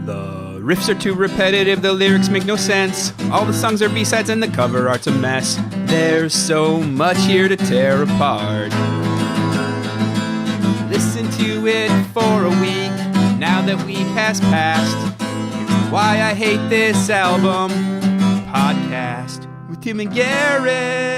The riffs are too repetitive, the lyrics make no sense. All the songs are B-sides and the cover art's a mess. There's so much here to tear apart. Listen to it for a week, now that week has passed. It's Why I Hate This Album podcast with Tim and Garrett.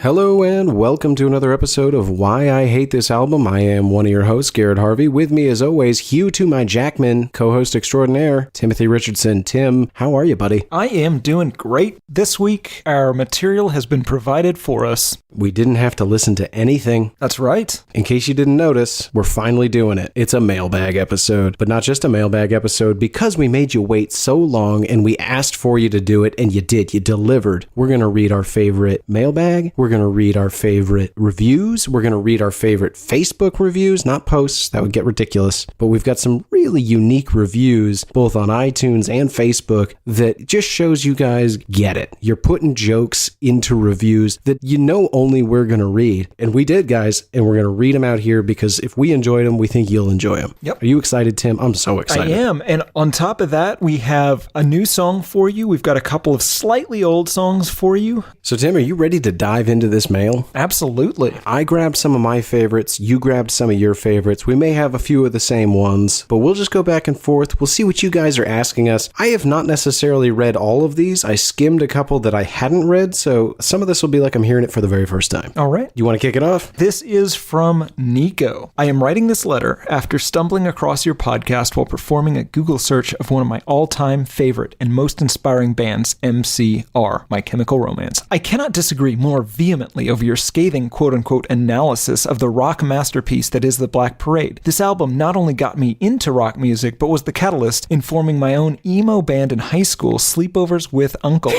Hello and welcome to another episode of Why I Hate This Album. I am one of your hosts, Garrett Harvey. With me as always, Hugh to my Jackman, co-host extraordinaire, Timothy Richardson. Tim, how are you, buddy? I am doing great. This week, our material has been provided for us. We didn't have to listen to anything. That's right. In case you didn't notice, we're finally doing it. It's a mailbag episode, but not just a mailbag episode, because we made you wait so long and we asked for you to do it, and you did. You delivered. We're going to read our favorite mailbag. We're going to read our favorite reviews. We're going to read our favorite Facebook reviews, not posts. That would get ridiculous. But we've got some really unique reviews, both on iTunes and Facebook, that just shows you guys get it. You're putting jokes into reviews that you know only we're going to read. And we did, guys, and we're going to read them out here because if we enjoyed them, we think you'll enjoy them. Yep. Are you excited, Tim? I'm so excited. I am. And on top of that, we have a new song for you. We've got a couple of slightly old songs for you. So, Tim, are you ready to dive into this mail? Absolutely. I grabbed some of my favorites. You grabbed some of your favorites. We may have a few of the same ones, but we'll just go back and forth. We'll see what you guys are asking us. I have not necessarily read all of these. I skimmed a couple that I hadn't read, so some of this will be like I'm hearing it for the very first time. All right. You want to kick it off? This is from Nico. I am writing this letter after stumbling across your podcast while performing a Google search of one of my all-time favorite and most inspiring bands, MCR, My Chemical Romance. I cannot disagree more vehemently over your scathing quote-unquote analysis of the rock masterpiece that is the Black Parade. This album not only got me into rock music, but was the catalyst in forming my own emo band in high school, Sleepovers with Uncle.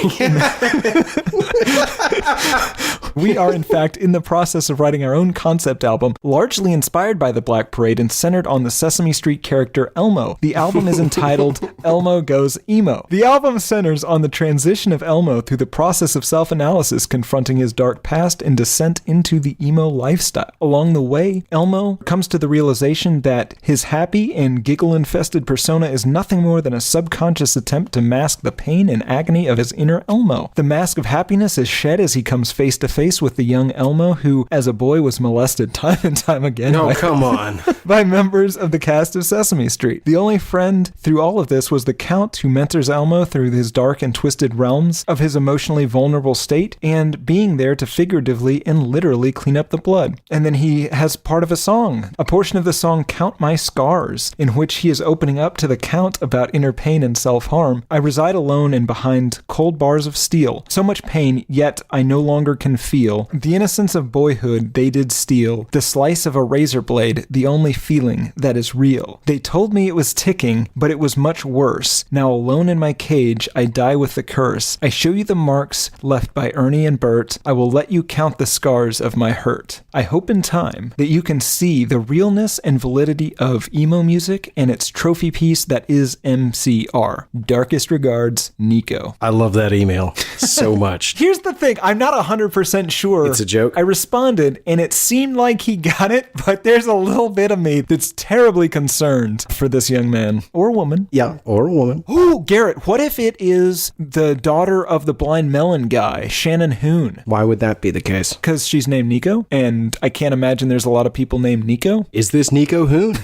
We are, in fact, in the process of writing our own concept album, largely inspired by the Black Parade and centered on the Sesame Street character Elmo. The album is entitled Elmo Goes Emo. The album centers on the transition of Elmo through the process of self-analysis, confronting his dark past and descent into the emo lifestyle. Along the way, Elmo comes to the realization that his happy and giggle-infested persona is nothing more than a subconscious attempt to mask the pain and agony of his inner Elmo. The mask of happiness is shed as he comes face to face with the young Elmo, who, as a boy, was molested time and time again by members of the cast of Sesame Street. The only friend through all of this was the Count, who mentors Elmo through his dark and twisted realms of his emotionally vulnerable state, and being there to figuratively and literally clean up the blood. And then he has part of a song, a portion of the song Count My Scars, in which he is opening up to the Count about inner pain and self-harm. I reside alone and behind cold bars of steel. So much pain, yet I no longer can feel. The innocence of boyhood they did steal. The slice of a razor blade, the only feeling that is real. They told me it was ticking, but it was much worse. Now alone in my cage, I die with the curse. I show you the marks left by Ernie and Bert. I will let you count the scars of my hurt. I hope in time that you can see the realness and validity of emo music and its trophy piece that is MCR. Darkest regards, Nico. I love that email so much. Here's the thing. I'm not 100% sure. It's a joke. I responded, and it seemed like he got it, but there's a little bit of me that's terribly concerned for this young man. Or woman. Yeah, or a woman. Ooh, Garrett, what if it is the daughter of the Blind Melon guy, Shannon Hoon? Why would that be the case? Because she's named Nico, and I can't imagine there's a lot of people named Nico. Is this Nico Hoon?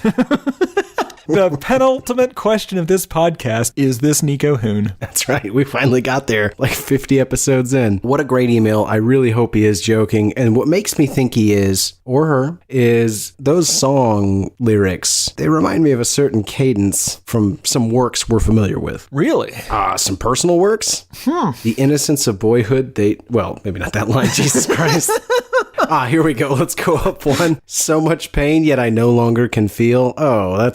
The penultimate question of this podcast, is this Nico Hoon? That's right. We finally got there, like 50 episodes in. What a great email. I really hope he is joking. And what makes me think he is, or her, is those song lyrics. They remind me of a certain cadence from some works we're familiar with. Really? Some personal works? The innocence of boyhood. Well, maybe not that line, Jesus Christ. Here we go. Let's go up one. So much pain, yet I no longer can feel. Oh, that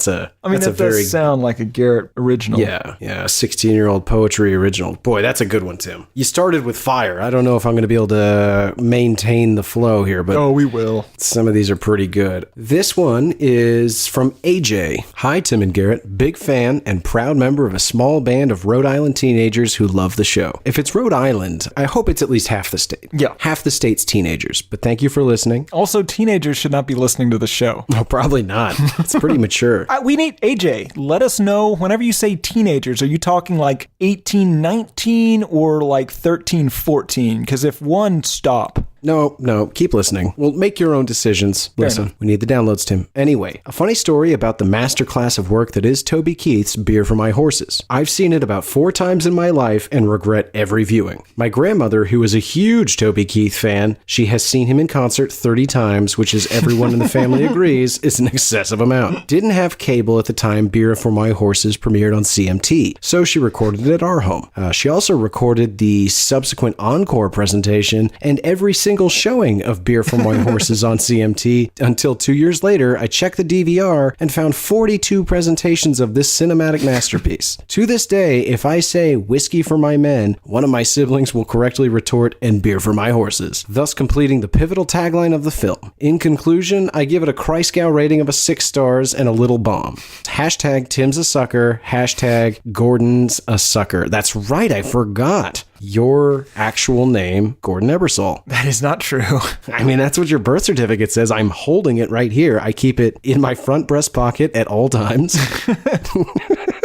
does sound like a Garrett original. Yeah, a 16-year-old poetry original. Boy, that's a good one, Tim. You started with fire. I don't know if I'm going to be able to maintain the flow here, but... Oh, we will. Some of these are pretty good. This one is from AJ. Hi, Tim and Garrett. Big fan and proud member of a small band of Rhode Island teenagers who love the show. If it's Rhode Island, I hope it's at least half the state. Yeah. Half the state's teenagers, but thank thank you for listening. Also, teenagers should not be listening to the show. Oh, probably not. It's pretty mature. We need AJ. Let us know whenever you say teenagers, are you talking like 18, 19 or like 13, 14? Because if one, stop. No, keep listening. Well, make your own decisions. Listen, we need the downloads, Tim. Anyway, a funny story about the masterclass of work that is Toby Keith's Beer for My Horses. I've seen it about 4 times in my life and regret every viewing. My grandmother, who is a huge Toby Keith fan, she has seen him in concert 30 times, which, as everyone in the family agrees, is an excessive amount. Didn't have cable at the time Beer for My Horses premiered on CMT, so she recorded it at our home. She also recorded the subsequent encore presentation and every single showing of Beer for My Horses on CMT until 2 years later, I checked the DVR and found 42 presentations of this cinematic masterpiece. To this day, if I say Whiskey for My Men, one of my siblings will correctly retort, and Beer for My Horses, thus completing the pivotal tagline of the film. In conclusion, I give it a Kreisgau rating of a 6 stars and a little bomb. Hashtag Tim's a sucker. Hashtag Gordon's a sucker. That's right, I forgot. Your actual name, Gordon Ebersol. That is not true. I mean, that's what your birth certificate says. I'm holding it right here. I keep it in my front breast pocket at all times.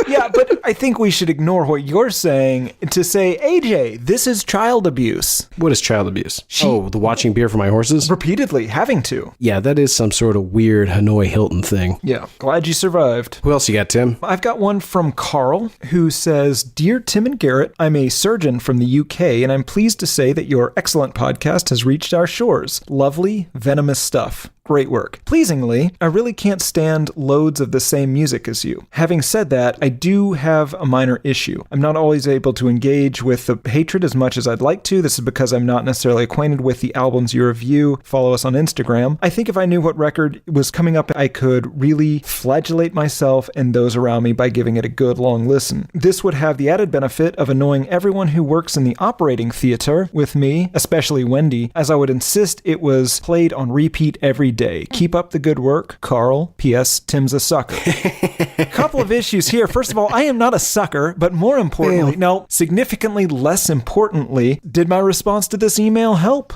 Yeah, but I think we should ignore what you're saying to say, AJ, this is child abuse. What is child abuse? The watching Beer for My Horses? Repeatedly, having to. Yeah, that is some sort of weird Hanoi Hilton thing. Yeah, glad you survived. Who else you got, Tim? I've got one from Carl, who says, Dear Tim and Garrett, I'm a surgeon from the UK, and I'm pleased to say that your excellent podcast has reached our shores. Lovely, venomous stuff. Great work. Pleasingly, I really can't stand loads of the same music as you. Having said that, I do have a minor issue. I'm not always able to engage with the hatred as much as I'd like to. This is because I'm not necessarily acquainted with the albums you review. Follow us on Instagram. I think if I knew what record was coming up, I could really flagellate myself and those around me by giving it a good long listen. This would have the added benefit of annoying everyone who works in the operating theater with me, especially Wendy, as I would insist it was played on repeat every day. Keep up the good work, Carl. P.S. Tim's a sucker. Couple of issues here. First of all, I am not a sucker, but more importantly, significantly less importantly, did my response to this email help?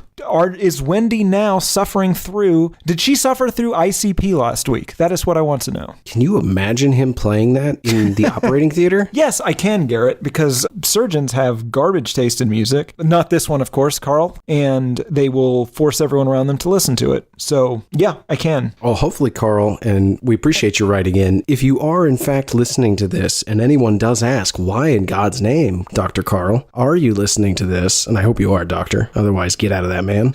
Is Wendy now suffering through... Did she suffer through ICP last week? That is what I want to know. Can you imagine him playing that in the operating theater? Yes, I can, Garrett, because surgeons have garbage taste in music. Not this one, of course, Carl. And they will force everyone around them to listen to it. So, yeah, I can. Well, hopefully, Carl, and we appreciate you writing in. If you are, in fact, listening to this, and anyone does ask, why in God's name, Dr. Carl, are you listening to this? And I hope you are, doctor. Otherwise, get out of that, man.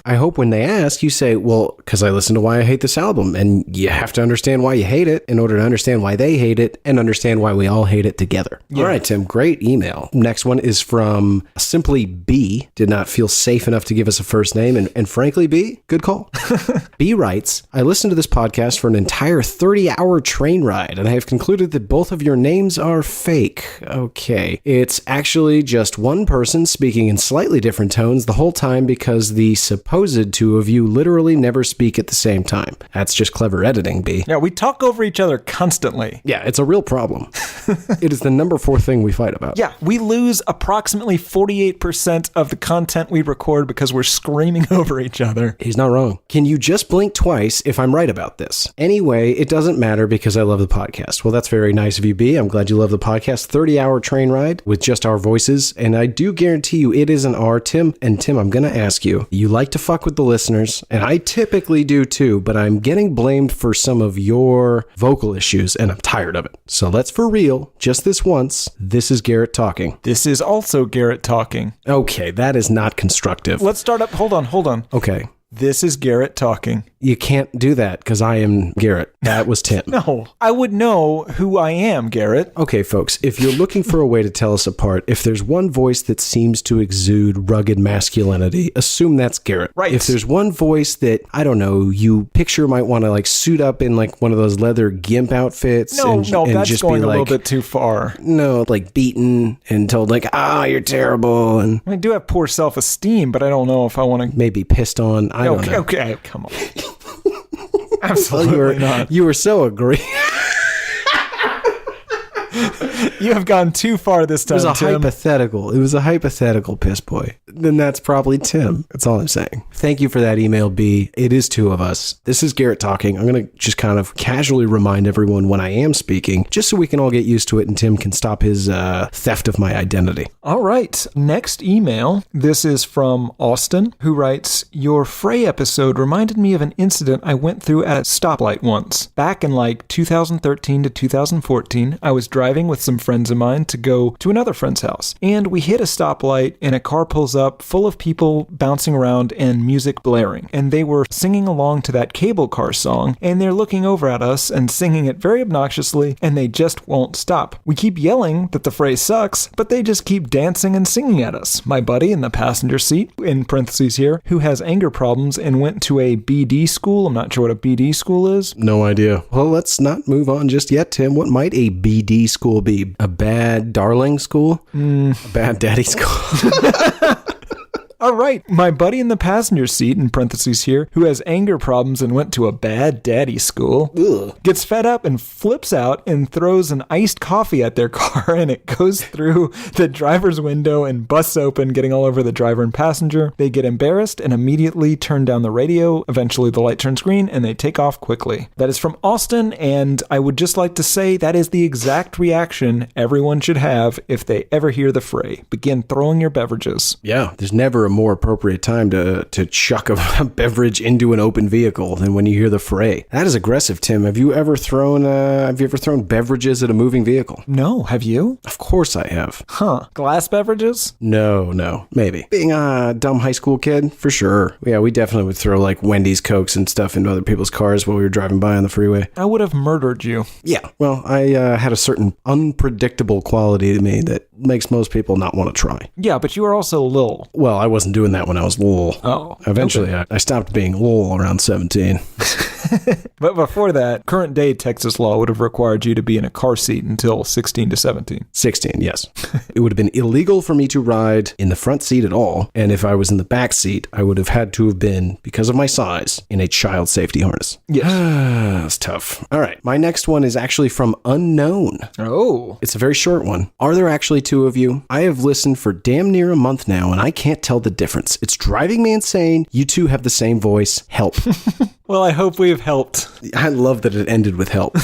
I hope when they ask, you say, well, because I listen to Why I Hate This Album. And you have to understand why you hate it in order to understand why they hate it and understand why we all hate it together. Yeah. All right, Tim, great email. Next one is from Simply B. Did not feel safe enough to give us a first name. And frankly, B, good call. B writes, I listened to this podcast for an entire 30-hour train ride, and I have concluded that both of your names are fake. Okay. It's actually just one person speaking in slightly different tones the whole time because the supposed two of you literally never speak at the same time. That's just clever editing, B. Yeah, we talk over each other constantly. Yeah, it's a real problem. It is the number 4 thing we fight about. Yeah, we lose approximately 48% of the content we record because we're screaming over each other. He's not wrong. Can you just blink twice if I'm right about this? Anyway, it doesn't matter because I love the podcast. Well, that's very nice of you, B. I'm glad you love the podcast. 30-hour train ride with just our voices. And I do guarantee you it isn't our Tim. And Tim, I'm going to ask you, you like to fuck with the listeners, and I typically do too, but I'm getting blamed for some of your vocal issues, and I'm tired of it. So let's for real, just this once, this is Garrett talking. This is also Garrett talking. Okay, that is not constructive. Let's start up. Hold on. Okay. This is Garrett talking. You can't do that because I am Garrett. That was Tim. No, I would know who I am, Garrett. Okay, folks, if you're looking for a way to tell us apart, if there's one voice that seems to exude rugged masculinity, assume that's Garrett. Right. If there's one voice that, I don't know, you picture might want to like suit up in like one of those leather gimp outfits. No, and that's just going be a like, little bit too far. No, like beaten and told like, you're terrible. And I do have poor self-esteem, but I don't know if I want to... Maybe pissed on. I don't know. Okay, come on. Absolutely not. You were so agreeable. You have gone too far this time, It was a Tim. hypothetical. It was a hypothetical piss boy. Then that's probably Tim. That's all I'm saying. Thank you for that email, B. It is two of us. This is Garrett talking. I'm going to just kind of casually remind everyone when I am speaking, just so we can all get used to it and Tim can stop his theft of my identity. All right. Next email. This is from Austin, who writes, your Frey episode reminded me of an incident I went through at a stoplight once. Back in like 2013 to 2014, I was driving with some friends of mine to go to another friend's house. And we hit a stoplight and a car pulls up full of people bouncing around and music blaring. And they were singing along to that cable car song, and they're looking over at us and singing it very obnoxiously, and they just won't stop. We keep yelling that the phrase sucks, but they just keep dancing and singing at us. My buddy in the passenger seat, in parentheses here, who has anger problems and went to a BD school. I'm not sure what a BD school is. No idea. Well, let's not move on just yet, Tim. What might a BD school be? A bad darling school? A bad daddy school? All right, my buddy in the passenger seat, in parentheses here, who has anger problems and went to a bad daddy school, gets fed up and flips out and throws an iced coffee at their car, and it goes through the driver's window and busts open, getting all over the driver and passenger. They get embarrassed and immediately turn down the radio. Eventually, the light turns green, and they take off quickly. That is from Austin, and I would just like to say that is the exact reaction everyone should have if they ever hear the fray. Begin throwing your beverages. Yeah, there's never a more appropriate time to chuck a beverage into an open vehicle than when you hear the fray. That is aggressive, Tim. Have you ever thrown beverages at a moving vehicle? No, have you? Of course I have. Huh. Glass beverages? No, maybe. Being a dumb high school kid, for sure. Yeah, we definitely would throw like Wendy's Cokes and stuff into other people's cars while we were driving by on the freeway. I would have murdered you. Yeah, well, I had a certain unpredictable quality to me that makes most people not want to try. Yeah, but you were also little. Well, I wasn't doing that when I was little. Oh. Eventually, okay. I stopped being little around 17. But before that, current day Texas law would have required you to be in a car seat until 16 to 17. 16, yes. It would have been illegal for me to ride in the front seat at all. And if I was in the back seat, I would have had to have been, because of my size, in a child safety harness. Yes. That's tough. All right. My next one is actually from Unknown. Oh. It's a very short one. Are there actually two of you? I have listened for damn near a month now, and I can't tell the difference. It's driving me insane. You two have the same voice. Help. Well, I hope we've helped. I love that it ended with help.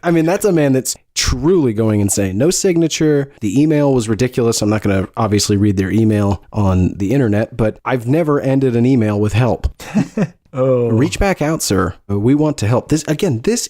I mean, that's a man that's truly going insane. No signature. The email was ridiculous. I'm not going to obviously read their email on the internet, but I've never ended an email with help. Oh. Reach back out, sir. We want to help. This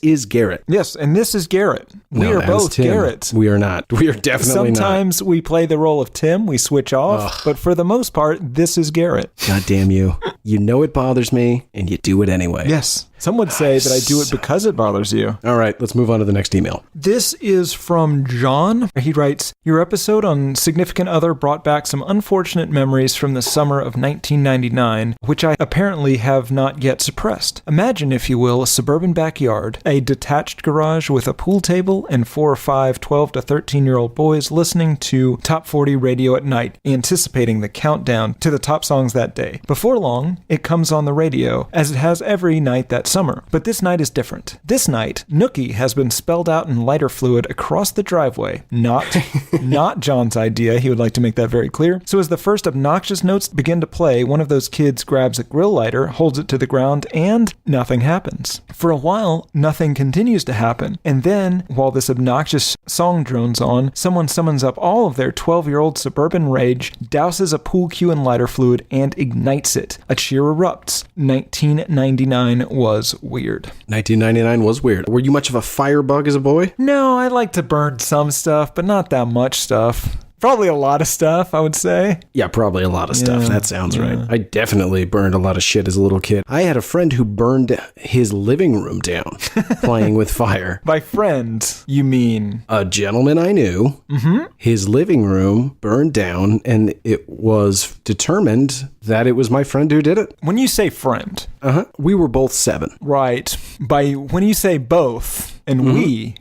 is Garrett. Yes, and this is Garrett. We are both Tim. Garrett. We are not. We are definitely Sometimes we play the role of Tim, we switch off, but for the most part, this is Garrett. God damn you. You know it bothers me, and you do it anyway. Yes. Some would say that I do it because it bothers you. All right, let's move on to the next email. This is from John. He writes, your episode on Significant Other brought back some unfortunate memories from the summer of 1999, which I apparently have not yet suppressed. Imagine, if you will, a suburban backyard, a detached garage with a pool table, and 4 or 5 12 to 13-year-old boys listening to Top 40 radio at night, anticipating the countdown to the top songs that day. Before long, it comes on the radio, as it has every night that summer. But this night is different. This night, Nookie has been spelled out in lighter fluid across the driveway. Not John's idea. He would like to make that very clear. So as the first obnoxious notes begin to play, one of those kids grabs a grill lighter, holds it to the ground, and nothing happens. For a while, nothing continues to happen. And then, while this obnoxious song drones on, someone summons up all of their 12-year-old suburban rage, douses a pool cue in lighter fluid, and ignites it. A cheer erupts. 1999 was weird. 1999 was weird. Were you much of a firebug as a boy? No, I like to burn some stuff, but not that much stuff. Probably a lot of stuff, I would say. Yeah, probably a lot of stuff. Yeah, that sounds right. I definitely burned a lot of shit as a little kid. I had a friend who burned his living room down playing with fire. By friend, you mean? A gentleman I knew, his living room burned down, and it was determined that it was my friend who did it. When you say friend. We were both 7. Right. When you say both, And we...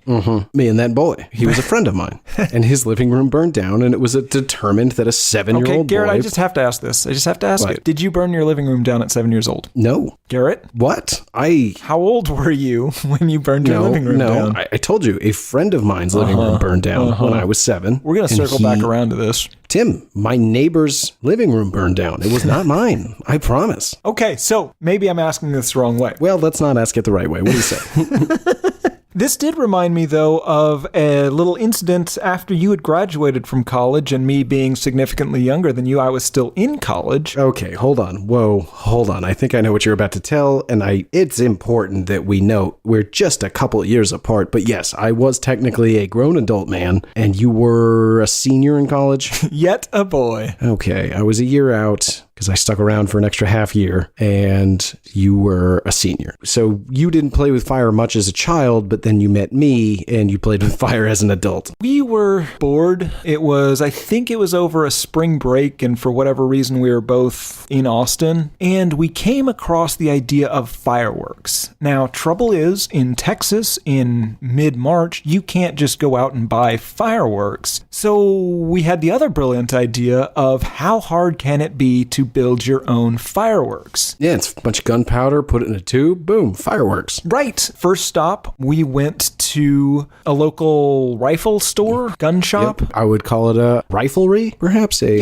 Me and that boy. He was a friend of mine. And his living room burned down, and it was determined that a 7-year-old Okay, Garrett, boy... I just have to ask this. I just have to ask What? it. Did you burn your living room down at 7 years old? No. Garrett? What? How old were you when you burned your living room down? I told you, a friend of mine's living room burned down when I was 7. We're going to circle back around to this. Tim, my neighbor's living room burned down. It was not mine. I promise. Okay, so maybe I'm asking this the wrong way. Well, let's not ask it the right way. What do you say? This did remind me, though, of a little incident after you had graduated from college and me being significantly younger than you. I was still in college. Okay, hold on. Whoa, hold on. I think I know what you're about to tell, and it's important that we note we're just a couple of years apart. But yes, I was technically a grown adult man, and you were a senior in college? Yet a boy. Okay, I was a year out because I stuck around for an extra half year, and you were a senior. So you didn't play with fire much as a child, but then you met me, and you played with fire as an adult. We were bored. I think it was over a spring break, and for whatever reason, we were both in Austin, and we came across the idea of fireworks. Now, trouble is, in Texas, in mid-March, you can't just go out and buy fireworks. So we had the other brilliant idea of how hard can it be to build your own fireworks. Yeah, it's a bunch of gunpowder, put it in a tube, boom, fireworks. Right. First stop, we went to a local rifle store, gun shop. Yep. I would call it a riflery, perhaps, a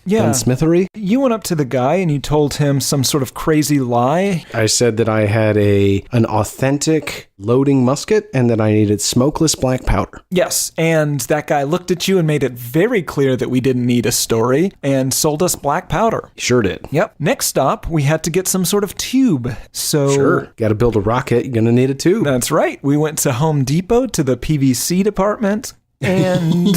gunsmithery. You went up to the guy and you told him some sort of crazy lie. I said that I had an authentic loading musket and that I needed smokeless black powder. Yes, and that guy looked at you and made it very clear that we didn't need a story and sold us black powder. Sure did. Yep. Next stop, we had to get some sort of tube. So sure. Got to build a rocket. You're going to need a tube. That's right. We went to Home Depot to the PVC department. And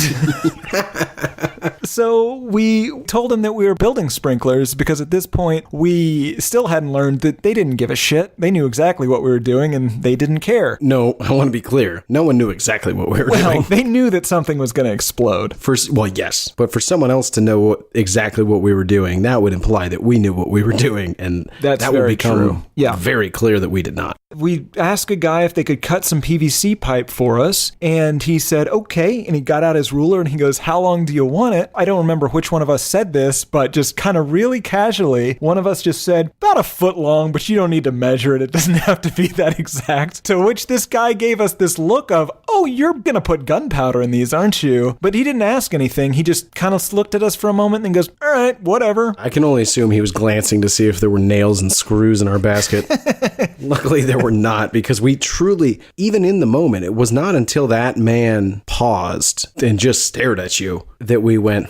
so we told them that we were building sprinklers because at this point we still hadn't learned that they didn't give a shit. They knew exactly what we were doing and they didn't care. No, I want to be clear. No one knew exactly what we were doing. Well, they knew that something was going to explode. Well, yes. But for someone else to know exactly what we were doing, that would imply that we knew what we were doing. And that would become very clear that we did not. We asked a guy if they could cut some PVC pipe for us, and he said, okay, and he got out his ruler, and he goes, how long do you want it? I don't remember which one of us said this, but just kind of really casually, one of us just said, about a foot long, but you don't need to measure it. It doesn't have to be that exact. To which this guy gave us this look of, oh, you're going to put gunpowder in these, aren't you? But he didn't ask anything. He just kind of looked at us for a moment and goes, all right, whatever. I can only assume he was glancing to see if there were nails and screws in our basket. Luckily, there were not, because we truly, even in the moment, it was not until that man paused and just stared at you that we went,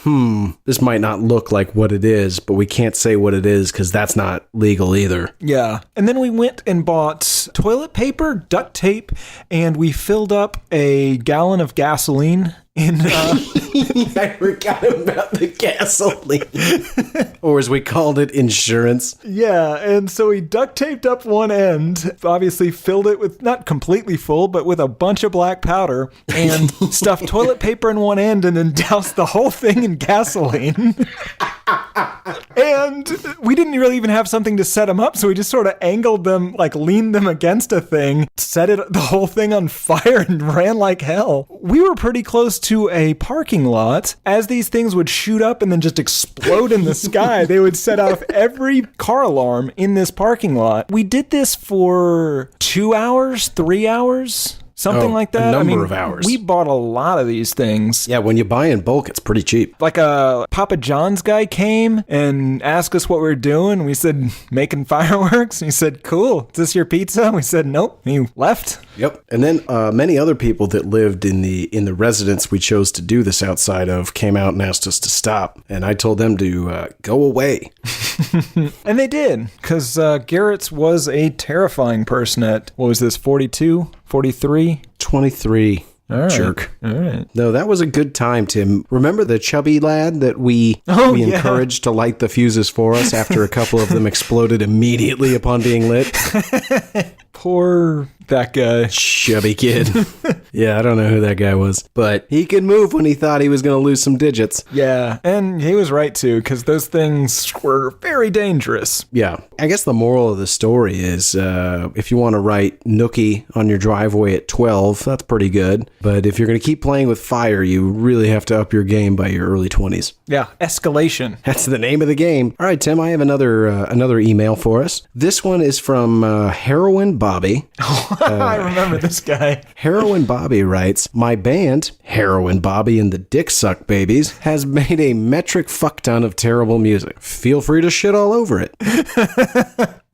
this might not look like what it is, but we can't say what it is because that's not legal either. Yeah. And then we went and bought toilet paper, duct tape, and we filled up a gallon of gasoline. I forgot about the gasoline. Or as we called it, insurance. Yeah, and so we duct taped up one end, obviously filled it with, not completely full, but with a bunch of black powder, and stuffed toilet paper in one end, and then doused the whole thing in gasoline. And we didn't really even have something to set them up, so we just sort of angled them, like leaned them against a thing, set the whole thing on fire, and ran like hell. We were pretty close to a parking lot. As these things would shoot up and then just explode in the sky, they would set off every car alarm in this parking lot. We did this for 2 hours, 3 hours. Something like that. A number of hours. We bought a lot of these things. Yeah, when you buy in bulk, it's pretty cheap. Like a Papa John's guy came and asked us what we were doing. We said, making fireworks. And he said, cool. Is this your pizza? And we said, nope. And he left. Yep. And then many other people that lived in the residence we chose to do this outside of came out and asked us to stop. And I told them to go away. And they did, because Garrett's was a terrifying person at, what was this, 42? 43? 23. All right. Jerk. All right. No, that was a good time, Tim. Remember the chubby lad that we encouraged to light the fuses for us after a couple of them exploded immediately upon being lit? Poor that guy. Chubby kid. Yeah, I don't know who that guy was, but he could move when he thought he was going to lose some digits. Yeah, and he was right too, because those things were very dangerous. Yeah, I guess the moral of the story is if you want to write Nookie on your driveway at 12, that's pretty good. But if you're going to keep playing with fire, you really have to up your game by your early 20s. Yeah, escalation. That's the name of the game. All right, Tim, I have another email for us. This one is from Heroin Bobby. I remember this guy. Heroin Bobby writes, my band, Heroin Bobby and the Dick Suck Babies, has made a metric fuck ton of terrible music. Feel free to shit all over it.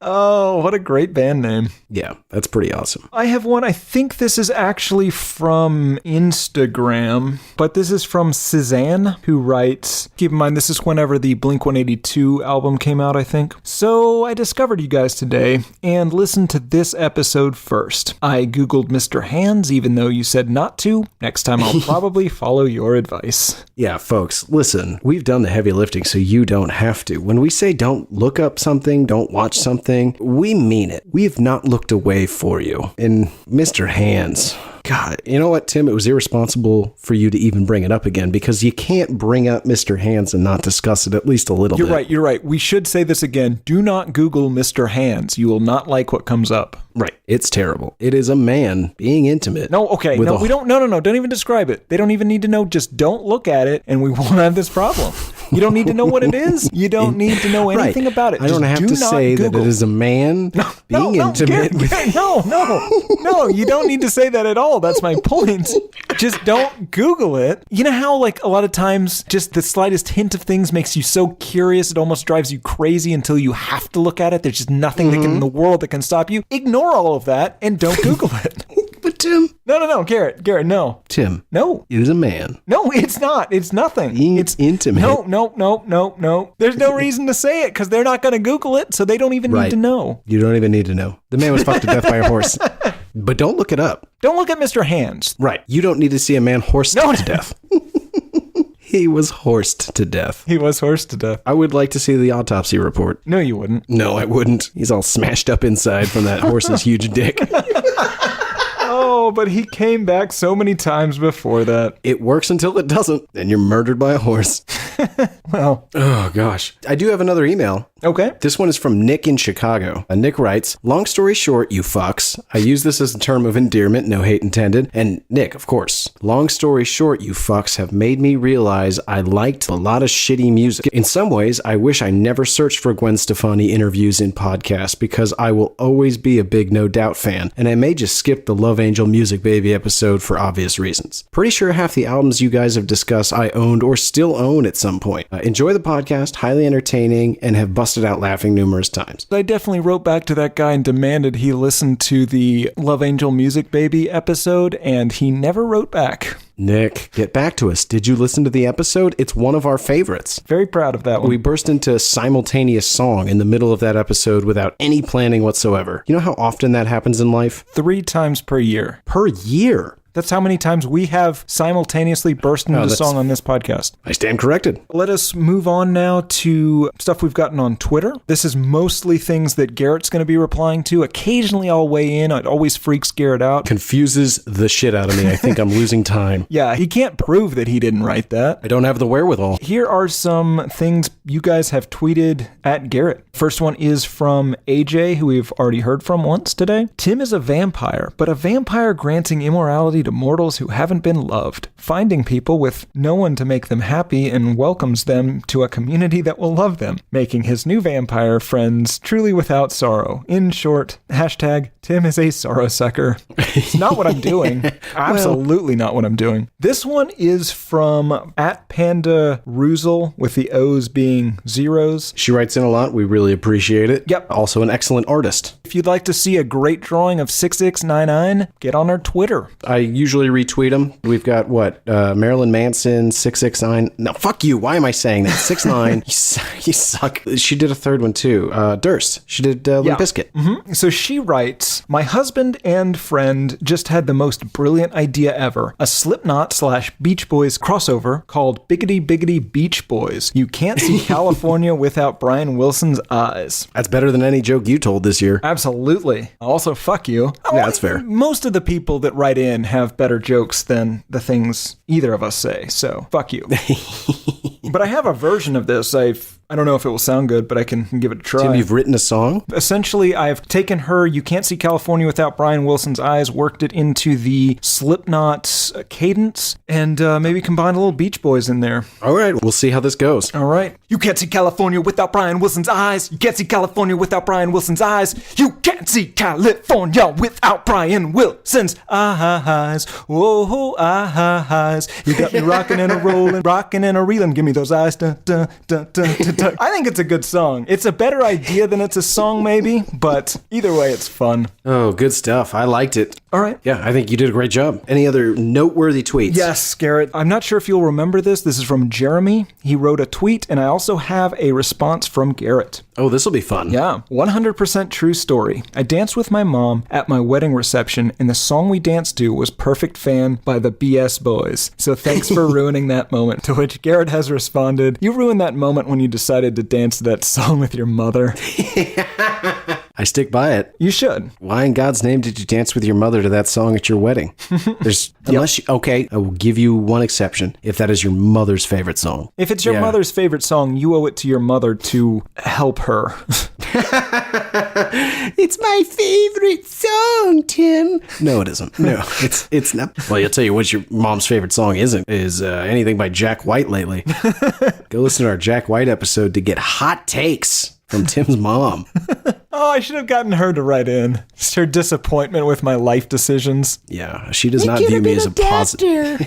Oh, what a great band name. Yeah, that's pretty awesome. I have one. I think this is actually from Instagram, but this is from Suzanne, who writes, keep in mind, this is whenever the Blink-182 album came out, I think. So I discovered you guys today and listened to this episode first. I Googled Mr. Hands, even though you said not to. Next time I'll probably follow your advice. Yeah, folks, listen, we've done the heavy lifting, so you don't have to. When we say don't look up something, don't watch something, we mean it. We have not looked away for you. And Mr. Hands, God, you know what, Tim? It was irresponsible for you to even bring it up again, because you can't bring up Mr. Hands and not discuss it at least a little bit. You're right. We should say this again. Do not Google Mr. Hands. You will not like what comes up. Right. It's terrible. It is a man being intimate. No, okay. No, we don't. No. Don't even describe it. They don't even need to know. Just don't look at it and we won't have this problem. You don't need to know what it is. You don't need to know anything about it. I don't have to say that it is a man being intimate. No, you don't need to say that at all. That's my point. Just don't Google it. You know how, like, a lot of times just the slightest hint of things makes you so curious it almost drives you crazy until you have to look at it. There's just nothing in the world that can stop you. Ignore all of that and don't Google it. But Tim. No, Garrett, no. Tim. No. It is a man. No, it's not. It's nothing. It's intimate. No. There's no reason to say it because they're not going to Google it, so they don't even need to know. You don't even need to know. The man was fucked to death by a horse. But don't look it up. Don't look at Mr. Hands. Right. You don't need to see a man horsed to death. He was horsed to death. He was horsed to death. I would like to see the autopsy report. No, you wouldn't. No, I wouldn't. He's all smashed up inside from that horse's huge dick. Oh, but he came back so many times before that. It works until it doesn't, and you're murdered by a horse. Well. Oh, gosh. I do have another email. Okay. This one is from Nick in Chicago. Nick writes, long story short, you fucks. I use this as a term of endearment, no hate intended. And Nick, of course. Long story short, you fucks have made me realize I liked a lot of shitty music. In some ways, I wish I never searched for Gwen Stefani interviews in podcasts because I will always be a big No Doubt fan. And I may just skip the Love Angel Music Baby episode for obvious reasons. Pretty sure half the albums you guys have discussed I owned or still own at some point. Enjoy the podcast, highly entertaining, and have busted out laughing numerous times. I definitely wrote back to that guy and demanded he listen to the Love Angel Music Baby episode, and he never wrote back. Nick, get back to us. Did you listen to the episode? It's one of our favorites. Very proud of that one. We burst into simultaneous song in the middle of that episode without any planning whatsoever. You know how often that happens in life? 3 times per year. Per year? That's how many times we have simultaneously burst into the song on this podcast. I stand corrected. Let us move on now to stuff we've gotten on Twitter. This is mostly things that Garrett's going to be replying to. Occasionally I'll weigh in. It always freaks Garrett out. Confuses the shit out of me. I think I'm losing time. Yeah, he can't prove that he didn't write that. I don't have the wherewithal. Here are some things you guys have tweeted at Garrett. First one is from AJ, who we've already heard from once today. Tim is a vampire, but a vampire granting immorality to mortals who haven't been loved, finding people with no one to make them happy and welcomes them to a community that will love them, making his new vampire friends truly without sorrow. In short, hashtag Tim is a sorrow sucker. It's not what I'm doing. Absolutely not what I'm doing. This one is from @Panda with the O's being zeros. She writes in a lot. We really appreciate it. Yep. Also an excellent artist. If you'd like to see a great drawing of 6699, get on our Twitter. I usually retweet them. We've got Marilyn Manson, 669. No, fuck you. Why am I saying that? 69. You suck. She did a third one too. Durst. She did Limp Bizkit. Mm-hmm. So she writes, my husband and friend just had the most brilliant idea ever. A Slipknot/Beach Boys crossover called Biggity Biggity Beach Boys. You can't see California without Brian Wilson's eyes. That's better than any joke you told this year. Absolutely. Also, fuck you. Yeah, that's fair. Most of the people that write in have better jokes than the things either of us say, so fuck you. But I have a version of this. I don't know if it will sound good, but I can give it a try. Tim, you've written a song? Essentially, I've taken her You Can't See California Without Brian Wilson's Eyes, worked it into the Slipknot cadence, and maybe combined a little Beach Boys in there. All right, we'll see how this goes. All right. You can't see California without Brian Wilson's eyes. You can't see California without Brian Wilson's eyes. You can't see California without Brian Wilson's eyes. Whoa, eyes. You got me rocking and a rolling, rocking and a reeling. Give me those eyes. Dun, dun, dun, dun, dun, dun. I think it's a good song. It's a better idea than it's a song, maybe, but either way, it's fun. Oh, good stuff. I liked it. All right. Yeah, I think you did a great job. Any other noteworthy tweets? Yes, Garrett. I'm not sure if you'll remember this. This is from Jeremy. He wrote a tweet, and I also have a response from Garrett. Oh, this will be fun. Yeah. 100% true story. I danced with my mom at my wedding reception, and the song we danced to was Perfect Fan by the BS Boys. So thanks for ruining that moment. To which Garrett has responded, you ruined that moment when you decided to dance to that song with your mother. I stick by it. You should. Why in God's name did you dance with your mother to that song at your wedding? Okay, I will give you one exception if that is your mother's favorite song. If it's your mother's favorite song, you owe it to your mother to help her. It's my favorite song, Tim. No, it isn't. No, it's not. Well, I'll tell you what your mom's favorite song is anything by Jack White lately. Go listen to our Jack White episode to get hot takes from Tim's mom. Oh, I should have gotten her to write in. Just her disappointment with my life decisions. Yeah, she does not view me as a positive.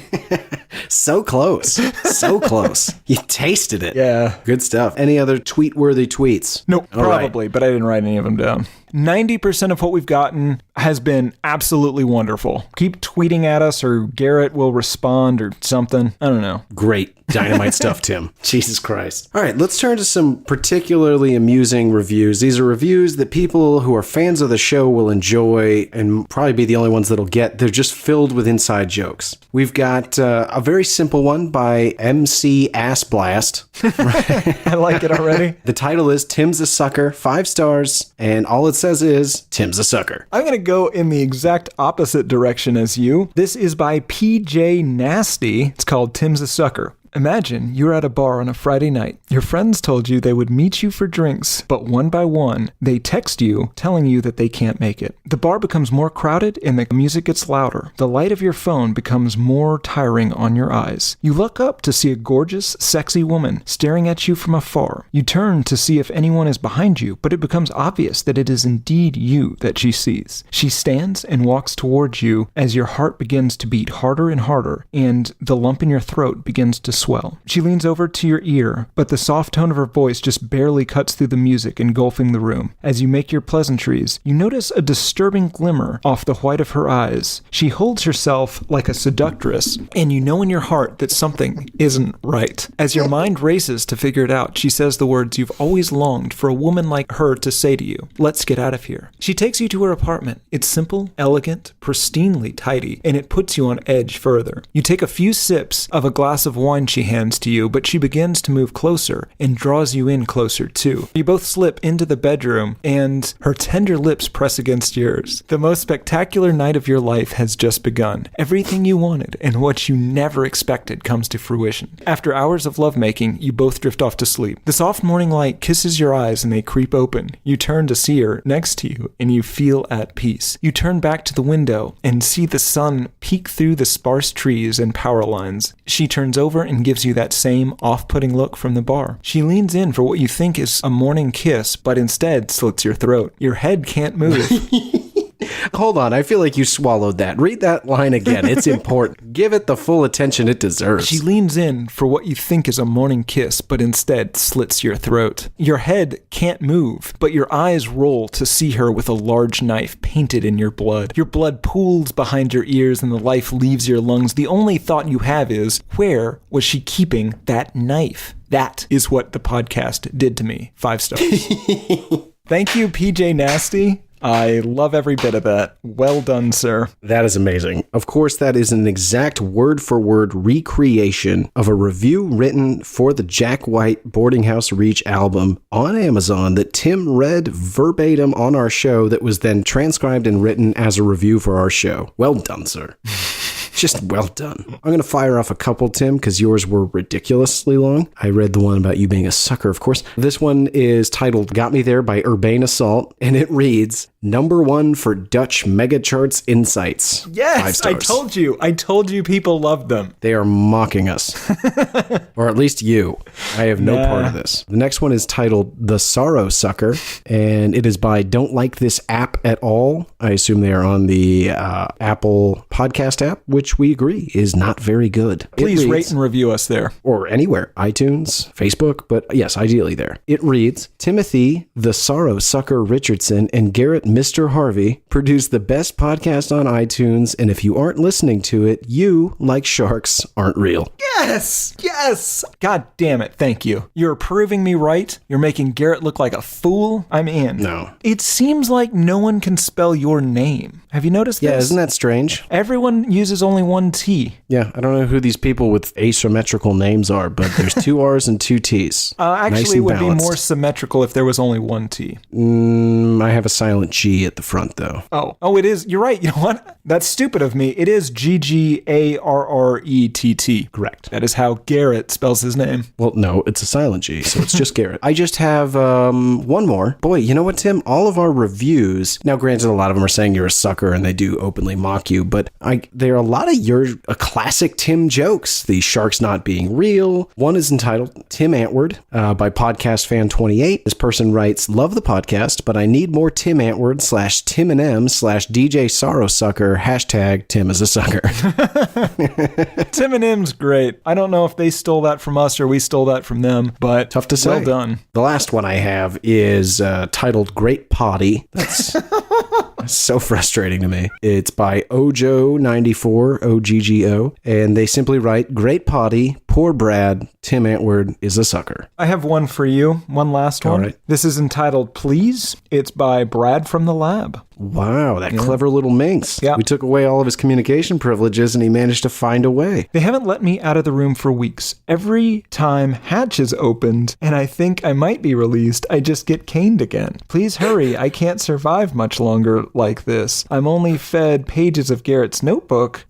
So close. So close. You tasted it. Yeah. Good stuff. Any other tweet-worthy tweets? Nope, probably, but I didn't write any of them down. 90% of what we've gotten has been absolutely wonderful. Keep tweeting at us, or Garrett will respond or something. I don't know. Great. Dynamite stuff, Tim. Jesus Christ. All right, let's turn to some particularly amusing reviews. These are reviews that people who are fans of the show will enjoy and probably be the only ones that'll get. They're just filled with inside jokes. We've got a very simple one by MC Ass Blast. I like it already. The title is Tim's a Sucker, 5 stars, and all it says is Tim's a Sucker. I'm going to go in the exact opposite direction as you. This is by PJ Nasty. It's called Tim's a Sucker. Imagine you're at a bar on a Friday night. Your friends told you they would meet you for drinks, but one by one, they text you telling you that they can't make it. The bar becomes more crowded and the music gets louder. The light of your phone becomes more tiring on your eyes. You look up to see a gorgeous, sexy woman staring at you from afar. You turn to see if anyone is behind you, but it becomes obvious that it is indeed you that she sees. She stands and walks towards you as your heart begins to beat harder and harder, and the lump in your throat begins to swell. She leans over to your ear, but the soft tone of her voice just barely cuts through the music, engulfing the room. As you make your pleasantries, you notice a disturbing glimmer off the white of her eyes. She holds herself like a seductress, and you know in your heart that something isn't right. As your mind races to figure it out, she says the words you've always longed for a woman like her to say to you. Let's get out of here. She takes you to her apartment. It's simple, elegant, pristinely tidy, and it puts you on edge further. You take a few sips of a glass of wine she hands to you, but she begins to move closer and draws you in closer too. You both slip into the bedroom, and her tender lips press against yours. The most spectacular night of your life has just begun. Everything you wanted and what you never expected comes to fruition. After hours of lovemaking, you both drift off to sleep. The soft morning light kisses your eyes and they creep open. You turn to see her next to you, and you feel at peace. You turn back to the window and see the sun peek through the sparse trees and power lines. She turns over and gives you that same off-putting look from the bar. She leans in for what you think is a morning kiss, but instead slits your throat. Your head can't move. Hold on, I feel like you swallowed that. Read that line again. It's important. Give it the full attention it deserves. She leans in for what you think is a morning kiss, but instead slits your throat. Your head can't move, but your eyes roll to see her with a large knife painted in your blood. Your blood pools behind your ears and the life leaves your lungs. The only thought you have is, where was she keeping that knife? That is what the podcast did to me. 5 stars. Thank you, PJ Nasty. I love every bit of that. Well done, sir. That is amazing. Of course, that is an exact word-for-word recreation of a review written for the Jack White Boarding House Reach album on Amazon that Tim read verbatim on our show that was then transcribed and written as a review for our show. Well done, sir. Just well done. I'm going to fire off a couple, Tim, because yours were ridiculously long. I read the one about you being a sucker, of course. This one is titled Got Me There by Urbane Assault, and it reads, #1 for Dutch Mega Charts Insights. Yes, I told you people loved them. They are mocking us. Or at least you. I have no part of this. The next one is titled The Sorrow Sucker, and it is by Don't Like This App at All. I assume they are on the Apple podcast app, which we agree is not very good. Please rate and review us there. Or anywhere, iTunes, Facebook, but yes, ideally there. It reads, Timothy, the Sorrow Sucker Richardson, and Garrett, Mr. Harvey, produce the best podcast on iTunes, and if you aren't listening to it, you, like sharks, aren't real. Yes! Yes! God damn it, thank you. You're proving me right. You're making Garrett look like a fool. I'm in. No. It seems like no one can spell your name. Have you noticed this? Yeah, isn't that strange? Everyone uses only one T. Yeah, I don't know who these people with asymmetrical names are, but there's 2 R's and 2 T's. Actually, it would be more symmetrical if there was only one T. I have a silent G at the front, though. Oh, it is. You're right. You know what? That's stupid of me. It is Ggarrett. Correct. That is how Garrett spells his name. Well, no, it's a silent G, so it's just Garrett. I just have one more. Boy, you know what, Tim? All of our reviews, now granted, a lot of them are saying you're a sucker and they do openly mock you, but there are a lot of your classic Tim jokes. The sharks not being real. One is entitled Tim Antwoord by Podcast Fan 28. This person writes, love the podcast, but I need more Tim Antwoord /Tim and M /DJ Sorrow Sucker # Tim is a sucker. Tim and M's great. I don't know if they stole that from us or we stole that from them, but tough to say. Well done. The last one I have is titled Great Potty. That's so frustrating to me. It's by Ojo94, OGGO, and they simply write, Great Potty, poor Brad, Tim Antwoord is a sucker. I have one for you, one last one. All right. This is entitled Please. It's by Brad from the Lab. Wow, that clever little minx. Yeah. We took away all of his communication privileges and he managed to find a way. They haven't let me out of the room for weeks. Every time Hatch is opened and I think I might be released, I just get caned again. Please hurry. I can't survive much longer like this. I'm only fed pages of Garrett's notebook,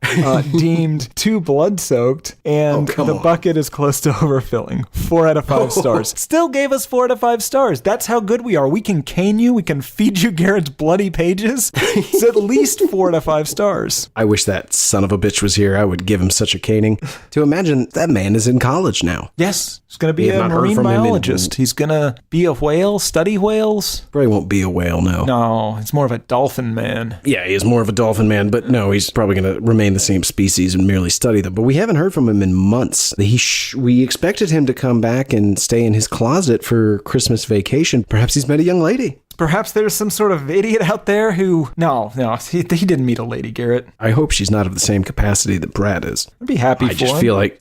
deemed too blood-soaked, and the bucket is close to overfilling. 4 out of 5 stars. Still gave us 4 out of 5 stars. That's how good we are. We can cane you. We can feed you Garrett's bloody pages. It's at least 4 out of 5 stars. I wish that son of a bitch was here. I would give him such a caning. To imagine that man is in college now. Yes. He's going to be a marine biologist. He's going to be a whale, study whales. Probably won't be a whale, no. No, it's more of a dolphin man. Yeah, he is more of a dolphin man, but no, he's probably going to remain the same species and merely study them. But we haven't heard from him in months. We expected him to come back and stay in his closet for Christmas vacation. Perhaps he's met a young lady. Perhaps there's some sort of idiot out there who... No, he didn't meet a lady, Garrett. I hope she's not of the same capacity that Brad is. I'd be happy for him. I just feel like,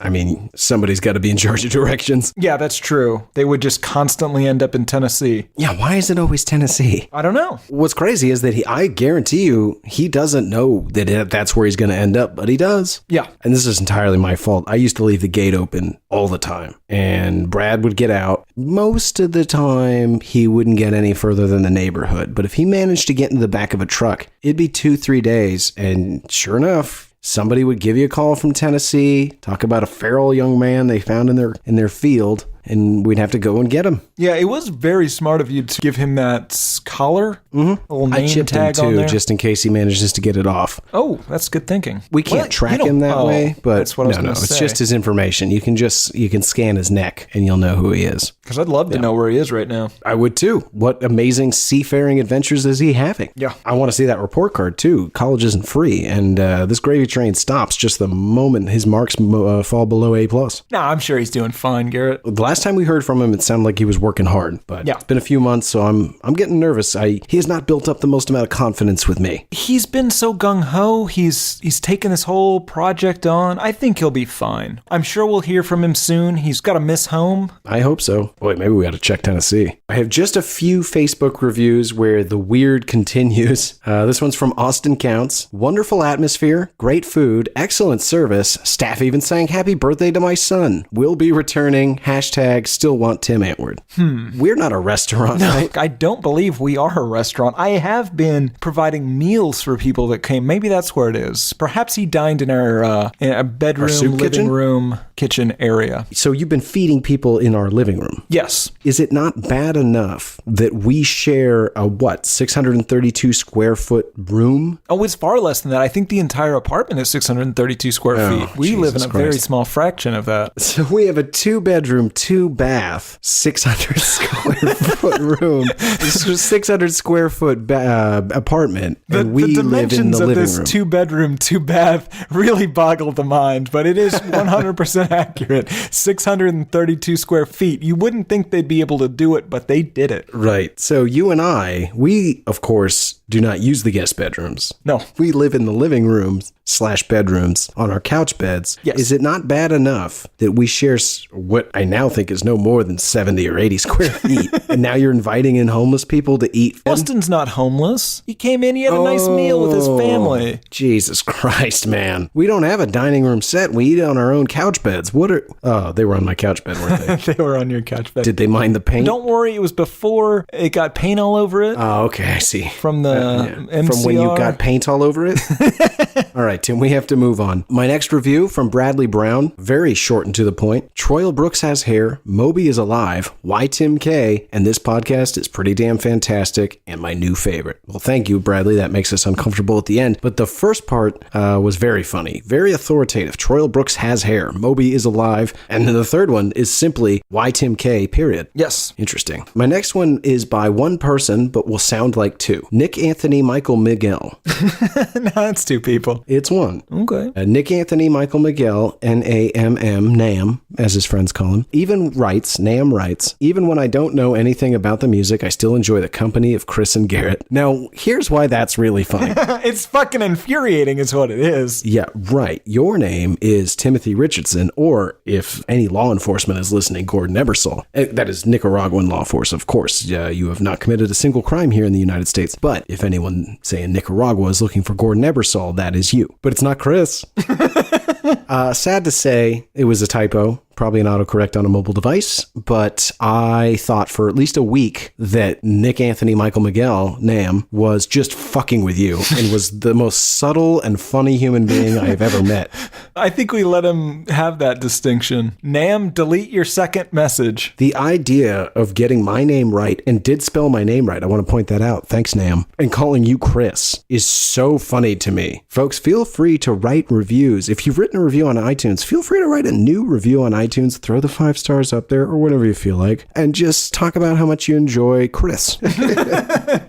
somebody's got to be in charge of directions. Yeah, that's true. They would just constantly end up in Tennessee. Yeah, why is it always Tennessee? I don't know. What's crazy is that I guarantee you, he doesn't know that that's where he's going to end up, but he does. Yeah. And this is entirely my fault. I used to leave the gate open all the time, and Brad would get out. Most of the time, he wouldn't get any further than the neighborhood, but if he managed to get into the back of a truck, it'd be 2-3 days, and sure enough, somebody would give you a call from Tennessee, talk about a feral young man they found in their field, and we'd have to go and get him. Yeah, it was very smart of you to give him that collar. Mm-hmm. A little name I chipped tag him on too, there. just in case he manages to get it off. Oh, that's good thinking. We can't track him that way, but that's what I was gonna say. It's just his information. You can scan his neck and you'll know who he is. Because I'd love to know where he is right now. I would too. What amazing seafaring adventures is he having? Yeah. I want to see that report card too. College isn't free, and this gravy train stops just the moment his marks fall below A+. Nah, I'm sure he's doing fine, Garrett. The Last time we heard from him, it sounded like he was working hard, but Yeah. it's been a few months, so I'm getting nervous. He has not built up the most amount of confidence with me. He's been so gung-ho. He's taken this whole project on. I think he'll be fine. I'm sure we'll hear from him soon. He's got to miss home. I hope so. Boy, maybe we got to check Tennessee. I have just a few Facebook reviews where the weird continues. This one's from Austin Counts. Wonderful atmosphere, great food, excellent service. Staff even sang happy birthday to my son. Will be returning. Hashtag still want Tim Antwoord. We're not a restaurant, right? I don't believe we are a restaurant. I have been providing meals for people that came. Maybe that's where it is. Perhaps he dined in our bedroom, soup living kitchen? room, kitchen area. So you've been feeding people in our living room. Yes. Is it not bad enough that we share a 632 square foot room? Oh, it's far less than that. I think the entire apartment is 632 square feet. We live in a very small fraction of that. So we have a 2-bedroom, 2-bath, 600 square foot room, 600 square foot apartment, and we live in the living room. The dimensions of this 2-bedroom, 2-bath really boggle the mind, but it is 100% accurate. 632 square feet. You wouldn't think they'd be able to do it, but they did it. Right. So you and we, of course, do not use the guest bedrooms. No. We live in the living rooms / bedrooms on our couch beds. Yes. Is it not bad enough that we share what I now think is no more than 70 or 80 square feet? And now you're inviting in homeless people to eat? Austin's not homeless. He came in, he had a nice meal with his family. Jesus Christ, man. We don't have a dining room set. We eat on our own couch beds. They were on my couch bed, weren't they? They were on your couch bed. Did they mind the paint? Don't worry, it was before it got paint all over it. Oh, okay, I see. From the MCR. From when you got paint all over it? All right, Tim, we have to move on. My next review from Bradley Brown, very short and to the point. Troyle Brooks has hair, Moby is alive, why Tim K, and this podcast is pretty damn fantastic and my new favorite. Well, thank you, Bradley. That makes us uncomfortable at the end. But the first part was very funny, very authoritative. Troyle Brooks has hair, Moby is alive, and then the third one is simply why Tim K, period. Yes. Interesting. My next one is by one person, but will sound like two. Nick Anthony Michael Miguel. No, it's two people. It's one. Okay. Nick Anthony Michael Miguel, Namm, Nam, as his friends call him, Nam writes, even when I don't know anything about the music, I still enjoy the company of Chris and Garrett. Now, here's why that's really funny. It's fucking infuriating is what it is. Yeah, right. Your name is Timothy Richardson, or if any law enforcement is listening, Gordon Ebersol. That is Nicaraguan law force, of course. You have not committed a single crime here in the United States. But if anyone, say in Nicaragua, is looking for Gordon Ebersol, that is you. But it's not Chris. Sad to say, it was a typo. Probably an autocorrect on a mobile device, but I thought for at least a week that Nick Anthony Michael Miguel, Nam, was just fucking with you and was the most subtle and funny human being I have ever met. I think we let him have that distinction. Nam, delete your second message. The idea of getting my name right, and did spell my name right, I want to point that out, thanks Nam, and calling you Chris is so funny to me. Folks, feel free to write reviews. If you've written a review on iTunes, feel free to write a new review on iTunes, throw the 5 stars up there or whatever you feel like, and just talk about how much you enjoy Chris.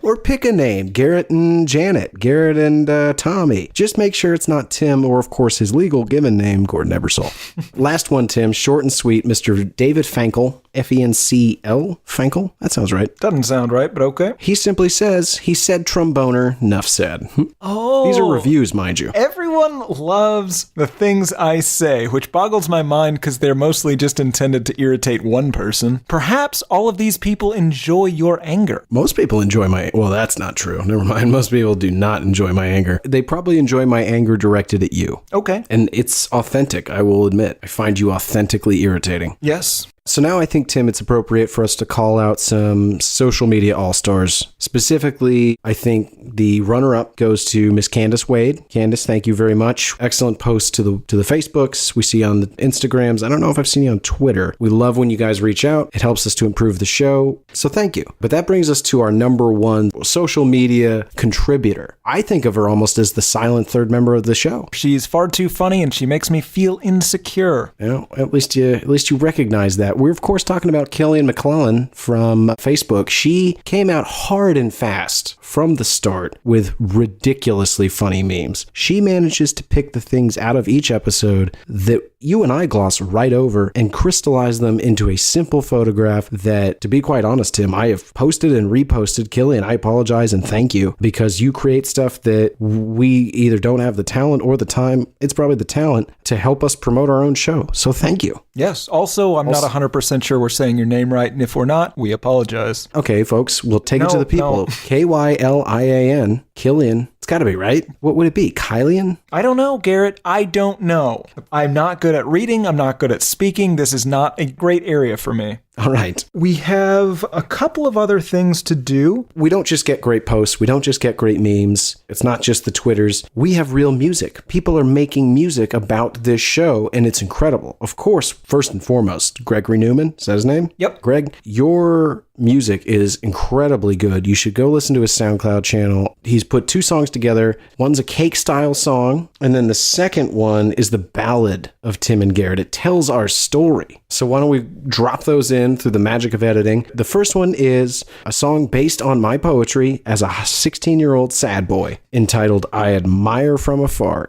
Or pick a name, Garrett and Janet, Garrett and Tommy. Just make sure it's not Tim or, of course, his legal given name, Gordon Ebersol. Last one, Tim, short and sweet, Mr. David Fankel, F-E-N-C-L, Fankel? That sounds right. Doesn't sound right, but okay. He simply says, he said tromboner, nuff said. Oh. These are reviews, mind you. Everyone loves the things I say, which boggles my mind because they're mostly just intended to irritate one person. Perhaps all of these people enjoy your anger. Most people enjoy well, that's not true. Never mind. Most people do not enjoy my anger. They probably enjoy my anger directed at you. Okay. And it's authentic, I will admit. I find you authentically irritating. Yes. So now I think, Tim, it's appropriate for us to call out some social media all-stars. Specifically, I think the runner-up goes to Miss Candace Wade. Candace, thank you very much. Excellent posts to the Facebooks. We see on the Instagrams. I don't know if I've seen you on Twitter. We love when you guys reach out. It helps us to improve the show. So thank you. But that brings us to our number one social media contributor. I think of her almost as the silent third member of the show. She's far too funny and she makes me feel insecure. You know, at least you recognize that. We're, of course, talking about Killian McClellan from Facebook. She came out hard and fast from the start with ridiculously funny memes. She manages to pick the things out of each episode that you and I gloss right over and crystallize them into a simple photograph that, to be quite honest, Tim, I have posted and reposted. Killian, I apologize and thank you, because you create stuff that we either don't have the talent or the time. It's probably the talent to help us promote our own show. So thank you. Yes. Also, I'm not 100% sure we're saying your name right, and if we're not, we apologize. Okay, folks, we'll take it to the people. Kylian, Killian. It's got to be right. What would it be? Kylian? I don't know, Garrett. I don't know. I'm not good at reading. I'm not good at speaking. This is not a great area for me. All right. We have a couple of other things to do. We don't just get great posts. We don't just get great memes. It's not just the Twitters. We have real music. People are making music about this show, and it's incredible. Of course, first and foremost, Gregory Newman, is that his name? Yep. Greg, your music is incredibly good. You should go listen to his SoundCloud channel. He's put 2 songs together. One's a cake style song, and then the second one is the ballad of Tim and Garrett. It tells our story. So why don't we drop those in through the magic of editing. The first one is a song based on my poetry as a 16-year-old sad boy, entitled I Admire From Afar.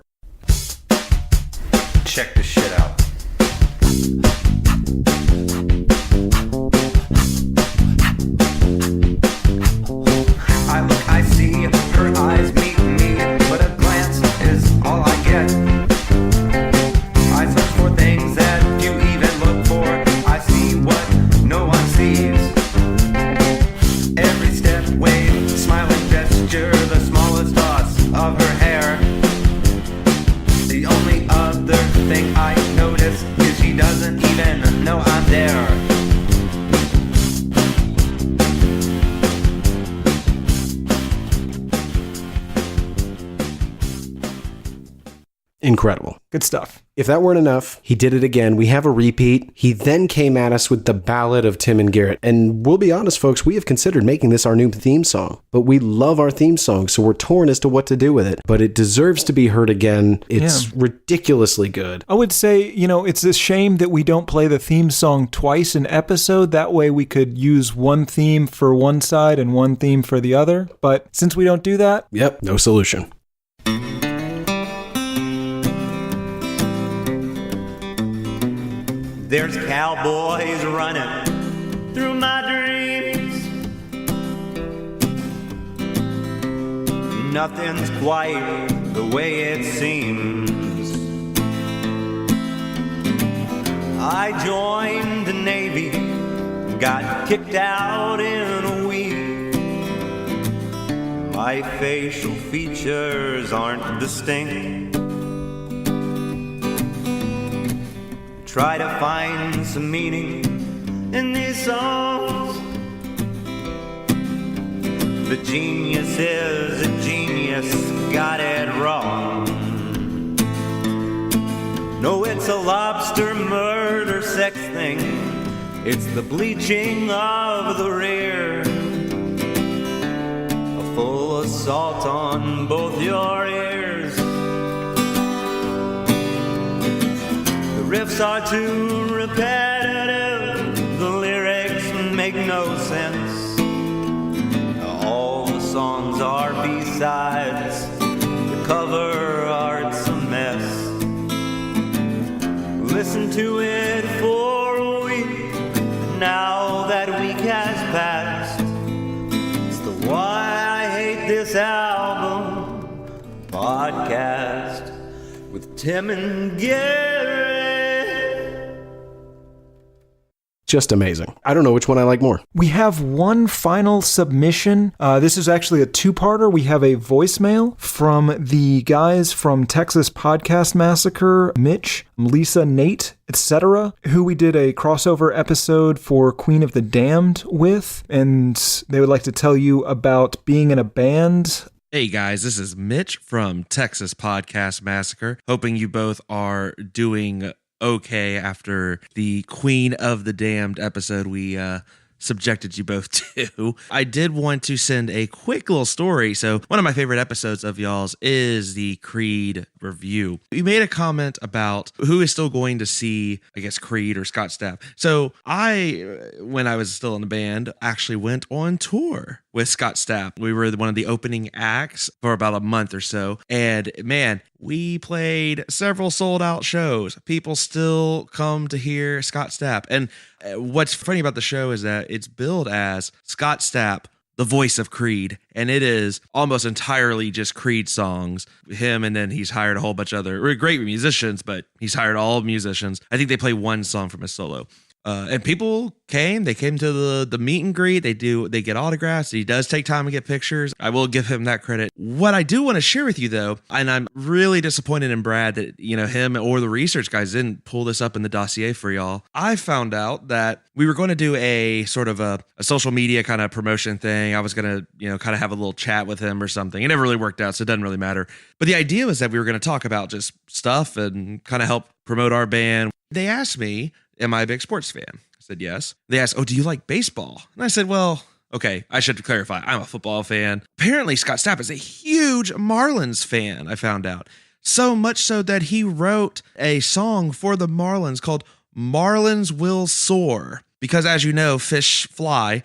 Check this shit out. I look, I see, her eyes meet me, but a glance is all I get. I search for things that you even look for. I see what no one sees. Every step, wave, smiling gesture, the smallest thoughts of her hair. The only other thing I notice is she doesn't even know I'm there. Incredible. Good stuff. If that weren't enough, he did it again. We have a repeat. He then came at us with the ballad of Tim and Garrett. And we'll be honest, folks, we have considered making this our new theme song. But we love our theme song, so we're torn as to what to do with it. But it deserves to be heard again. It's ridiculously good. I would say, it's a shame that we don't play the theme song twice an episode. That way we could use one theme for one side and one theme for the other. But since we don't do that... Yep, no solution. There's cowboys running through my dreams. Nothing's quite the way it seems. I joined the Navy, got kicked out in a week. My facial features aren't distinct. Try to find some meaning in these songs. The genius is a genius, got it wrong. No, it's a lobster murder sex thing. It's the bleaching of the rear. A full assault on both your ears. Riffs are too repetitive, the lyrics make no sense. All the songs are B-sides, the cover art's a mess. Listen to it for a week, now that week has passed. It's the Why I Hate This Album podcast with Tim and Garrett. Just amazing. I don't know which one I like more. We have one final submission. This is actually a 2-parter. We have a voicemail from the guys from Texas Podcast Massacre, Mitch, Lisa, Nate, etc., who we did a crossover episode for Queen of the Damned with, and they would like to tell you about being in a band. Hey guys, this is Mitch from Texas Podcast Massacre. Hoping you both are doing okay after the Queen of the Damned episode we subjected you both to. I did want to send a quick little story. So one of my favorite episodes of y'all's is the Creed review. You made a comment about who is still going to see, I guess, Creed or Scott Stapp. So I, when I was still in the band, actually went on tour with Scott Stapp. We were one of the opening acts for about a month or so. And man, we played several sold out shows. People still come to hear Scott Stapp. And what's funny about the show is that it's billed as Scott Stapp, the voice of Creed, and it is almost entirely just Creed songs. Him, and then he's hired a whole bunch of other great musicians, but he's hired all musicians. I think they play one song from his solo. And people came. They came to the meet and greet. They get autographs. He does take time to get pictures. I will give him that credit. What I do want to share with you, though, and I'm really disappointed in Brad that him or the research guys didn't pull this up in the dossier for y'all. I found out that we were going to do a sort of a social media kind of promotion thing. I was going to kind of have a little chat with him or something. It never really worked out, so it doesn't really matter. But the idea was that we were going to talk about just stuff and kind of help promote our band. They asked me, am I a big sports fan? I said, yes. They asked, oh, do you like baseball? And I said, well, okay, I should clarify. I'm a football fan. Apparently, Scott Stapp is a huge Marlins fan, I found out. So much so that he wrote a song for the Marlins called Marlins Will Soar. Because as you know, fish fly,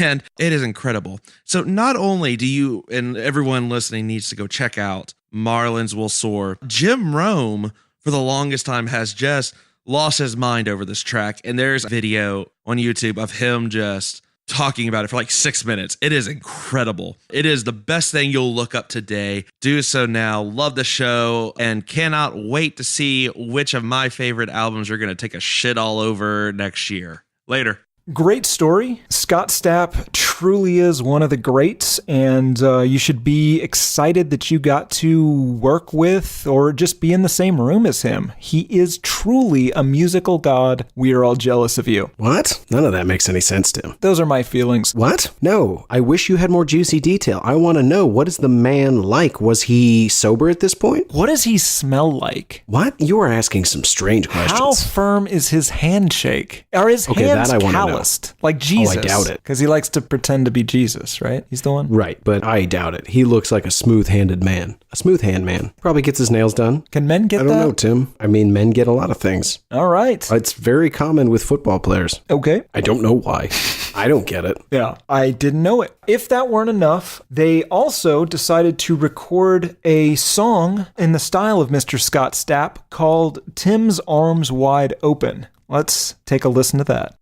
and it is incredible. So not only do you, and everyone listening needs to go check out Marlins Will Soar, Jim Rome, for the longest time, has just lost his mind over this track. And there's a video on YouTube of him just talking about it for like 6 minutes. It is incredible. It is the best thing you'll look up today. Do so now. Love the show and cannot wait to see which of my favorite albums are going to take a shit all over next year. Later. Great story. Scott Stapp truly is one of the greats, and you should be excited that you got to work with or just be in the same room as him. He is truly a musical god. We are all jealous of you. What? None of that makes any sense, Tim. Those are my feelings. What? No, I wish you had more juicy detail. I want to know, what is the man like? Was he sober at this point? What does he smell like? What? You are asking some strange questions. How firm is his handshake? Are his hands calloused? Like Jesus? Oh, I doubt it. Because he likes to pretend to be Jesus, right? He's the one? Right, but I doubt it. He looks like a smooth-handed man. A smooth-hand man. Probably gets his nails done. Can men get that? I don't know, Tim. I mean, men get a lot of things. All right. It's very common with football players. Okay. I don't know why. I don't get it. Yeah, I didn't know it. If that weren't enough, they also decided to record a song in the style of Mr. Scott Stapp called Tim's Arms Wide Open. Let's take a listen to that.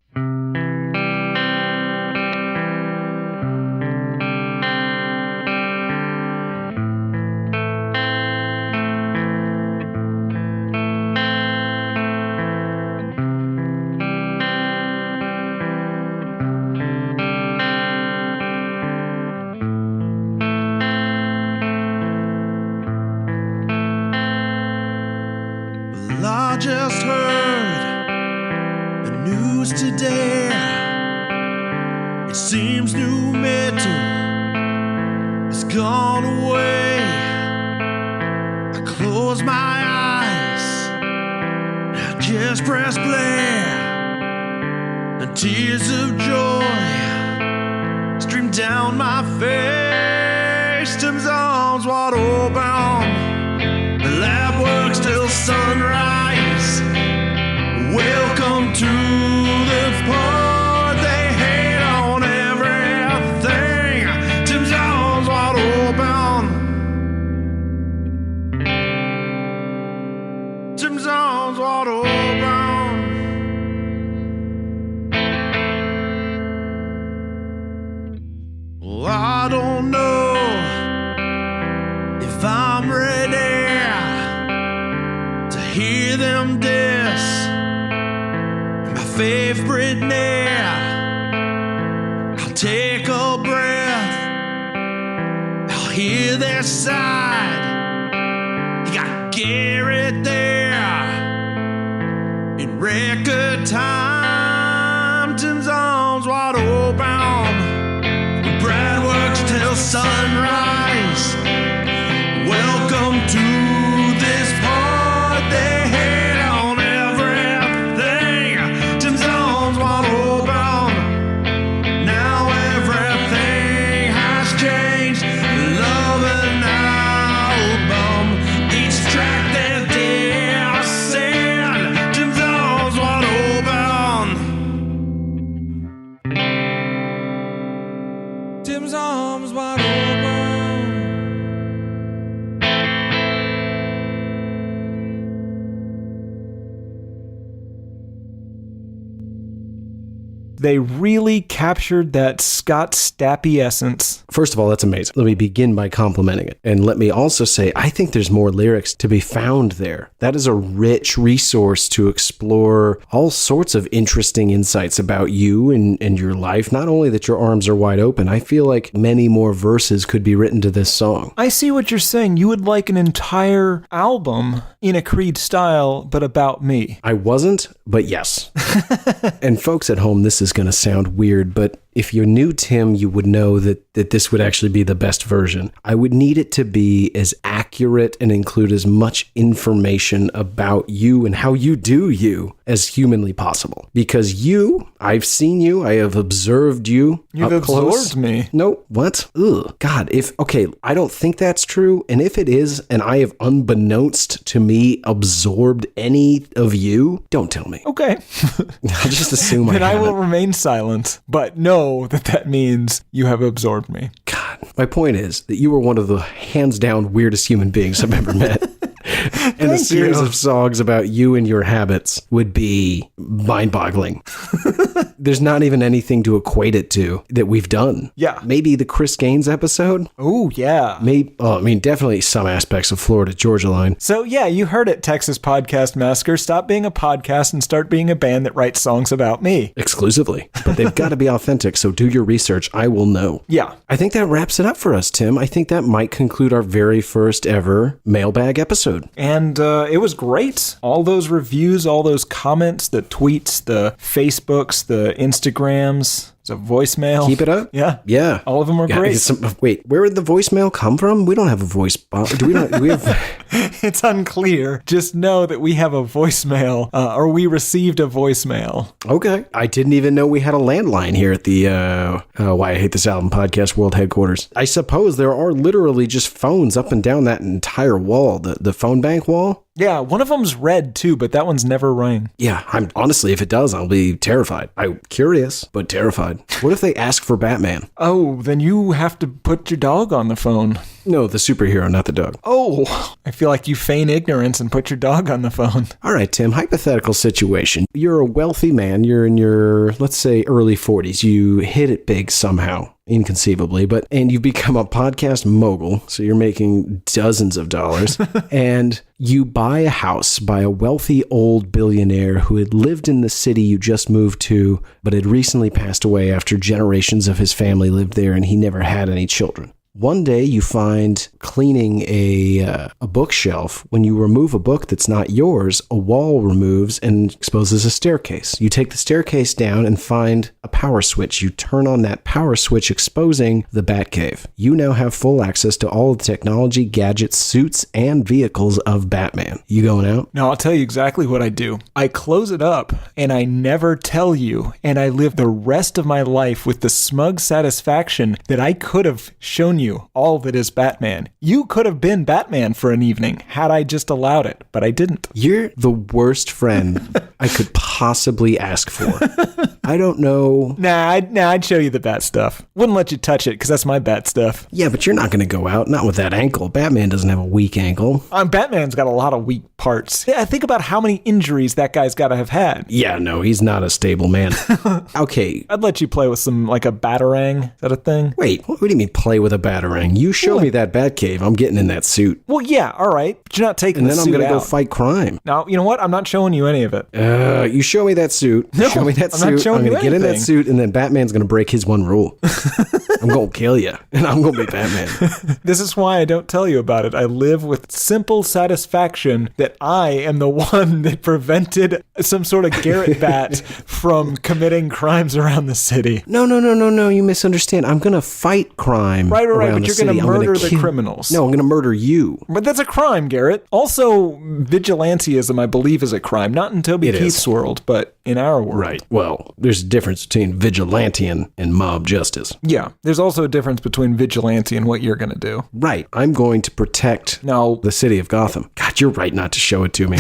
I just heard the news today. It seems new metal has gone away. I close my eyes, I just press play, and tears of joy stream down my face. Tim's arms wide open, the lab works till sunrise. Welcome to the part they hate on everything. Tim's arms wide open. Tim's arms wide open. Well, I don't know if I'm ready to hear them diss my favorite near. I'll take a breath, I'll hear their side. You got Garrett there in record time. Tim's arms wide open. Brad works till sunrise. Welcome to this part they hate on everything. Tim's arms wide open. Now everything has changed. Love an album. Each track that they send. Tim's arms wide open. Tim's They really captured that Scott Stappy essence. First of all, that's amazing. Let me begin by complimenting it. And let me also say, I think there's more lyrics to be found there. That is a rich resource to explore all sorts of interesting insights about you and your life. Not only that your arms are wide open, I feel like many more verses could be written to this song. I see what you're saying. You would like an entire album in a Creed style, but about me. I wasn't, but yes. And folks at home, this is going to sound weird, but if you knew Tim, you would know that this would actually be the best version. I would need it to be as accurate and include as much information about you and how you do you as humanly possible. Because I've seen you, I have observed you. You've up close. absorbed me. No, what? Ugh. God, I don't think that's true. And if it is, and I have unbeknownst to me absorbed any of you, don't tell me. Okay. I'll just assume Then I haven't. will remain silent, but know that means you have absorbed me. God, my point is that you were one of the hands down weirdest human beings I've ever met. And a series of songs about you and your habits would be mind-boggling. There's not even anything to equate it to that we've done. Yeah. Maybe the Chris Gaines episode? Oh, yeah. Definitely some aspects of Florida Georgia Line. So, yeah, you heard it, Texas Podcast Massacre. Stop being a podcast and start being a band that writes songs about me. Exclusively. But they've got to be authentic, so do your research. I will know. Yeah. I think that wraps it up for us, Tim. I think that might conclude our very first ever Mailbag episode. And it was great. All those reviews, all those comments, the tweets, the Facebooks, the Instagrams, the voicemail. Keep it up. Yeah. Yeah. All of them were great. Wait, where did the voicemail come from? We don't have a voice box. Do we have... It's unclear. Just know that we have a voicemail, or we received a voicemail. Okay. I didn't even know we had a landline here at the Why I Hate This Album podcast world headquarters. I suppose there are literally just phones up and down that entire wall, the phone bank wall. Yeah, one of them's red too, but that one's never rang. Yeah, I'm honestly, if it does, I'll be terrified. I'm curious, but terrified. What if they ask for Batman? Oh, then you have to put your dog on the phone. No, the superhero, not the dog. Oh, I feel like you feign ignorance and put your dog on the phone. All right, Tim, hypothetical situation. You're a wealthy man. You're in your, let's say, early 40s. You hit it big somehow. Inconceivably, and you become a podcast mogul, so you're making dozens of dollars, and you buy a house by a wealthy old billionaire who had lived in the city you just moved to, but had recently passed away after generations of his family lived there and he never had any children. One day you find cleaning a bookshelf. When you remove a book that's not yours, a wall removes and exposes a staircase. You take the staircase down and find a power switch. You turn on that power switch, exposing the Batcave. You now have full access to all the technology, gadgets, suits, and vehicles of Batman. You going out? No, I'll tell you exactly what I do. I close it up and I never tell you, and I live the rest of my life with the smug satisfaction that I could have shown you all that is Batman. You could have been Batman for an evening had I just allowed it, but I didn't. You're the worst friend I could possibly ask for. I don't know. Nah, I'd show you the Bat stuff. Wouldn't let you touch it because that's my Bat stuff. Yeah, but you're not going to go out, not with that ankle. Batman doesn't have a weak ankle. Batman's got a lot of weak parts. Yeah, think about how many injuries that guy's got to have had. Yeah, no, he's not a stable man. Okay. I'd let you play with some, like a Batarang. Is that a thing? Wait, what do you mean play with a Batarang? You show me that Batcave, I'm getting in that suit. Well, yeah, all right. But you're not taking and the then suit I'm going to out. go fight crime. Now, you know what? I'm not showing you any of it. You show me that suit. No, show me that I'm suit. not showing I'm you going to get in that anything. suit, and then Batman's going to break his one rule. I'm going to kill you, and I'm going to be Batman. This is why I don't tell you about it. I live with simple satisfaction that I am the one that prevented some sort of Garrett Bat from committing crimes around the city. No, you misunderstand. I'm going to fight crime. Right, around but the you're city. going to I'm gonna murder the kill- criminals. No, I'm going to murder you. But that's a crime, Garrett. Also, vigilantism, I believe, is a crime. Not in Toby It Keith's is. world, but in our world. Right. Well, there's a difference between vigilante and mob justice. Yeah, there's also a difference between vigilante and what you're going to do. Right. I'm going to protect No. the city of Gotham. God, you're right not to show it to me.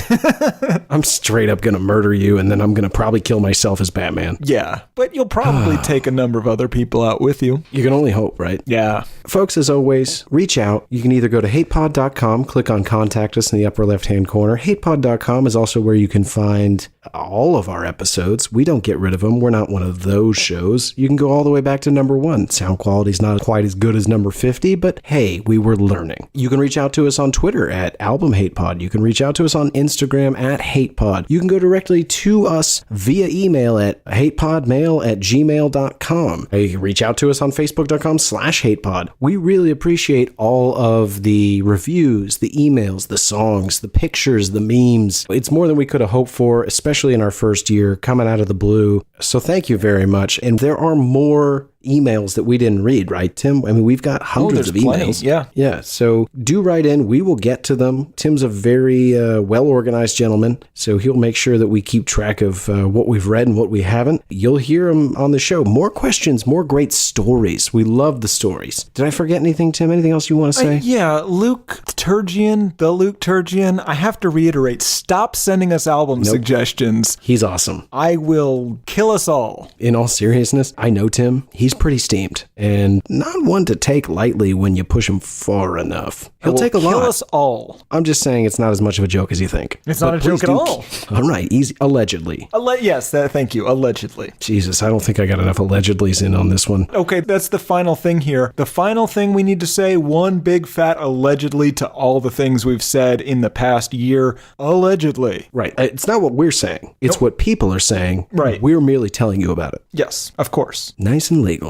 I'm straight up going to murder you, and then I'm going to probably kill myself as Batman. Yeah, but you'll probably take a number of other people out with you. You can only hope, right? Yeah. Folks, as always, reach out. You can either go to hatepod.com, click on contact us in the upper left-hand corner. Hatepod.com is also where you can find all of our episodes. We don't get rid of them. We're not one of those shows. You can go all the way back to number 1. Sound quality's not quite as good as number 50, but hey, we were learning. You can reach out to us on Twitter at Album Hate Pod. You can reach out to us on Instagram at HatePod. You can go directly to us via email at hatepodmail@gmail.com. You can reach out to us on facebook.com/hatepod. We really appreciate all of the reviews, the emails, the songs, the pictures, the memes. It's more than we could have hoped for, especially in our first year coming out of the blue. So thank you very much. And there are more emails that we didn't read, right, Tim? I mean, we've got hundreds of emails. Plenty. Yeah. So do write in. We will get to them. Tim's a very well-organized gentleman, so he'll make sure that we keep track of what we've read and what we haven't. You'll hear him on the show. More questions, more great stories. We love the stories. Did I forget anything, Tim? Anything else you want to say? Yeah, Luke Turgian, the Luke Turgian. I have to reiterate, stop sending us album suggestions. He's awesome. I will kill us all. In all seriousness, I know Tim. He's pretty steamed and not one to take lightly when you push him far enough. He'll take a lot. Kill us all. I'm just saying it's not as much of a joke as you think. It's not a joke at all. All right, easy. Allegedly. Yes, thank you. Allegedly. Jesus, I don't think I got enough allegedlys in on this one. Okay, that's the final thing here. The final thing we need to say, one big fat allegedly to all the things we've said in the past year. Allegedly. Right. It's not what we're saying. It's what people are saying. Right. We're merely telling you about it. Yes, of course. Nice and legal.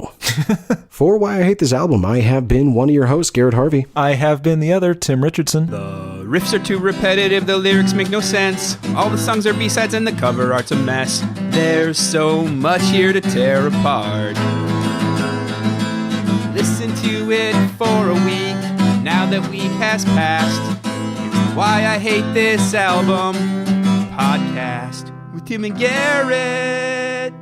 For Why I Hate This Album, I have been one of your hosts, Garrett Harvey. I have been the other, Tim Richardson. The riffs are too repetitive, the lyrics make no sense. All the songs are B-sides and the cover art's a mess. There's so much here to tear apart. Listen to it for a week, now that week has passed. It's Why I Hate This Album podcast with Tim and Garrett.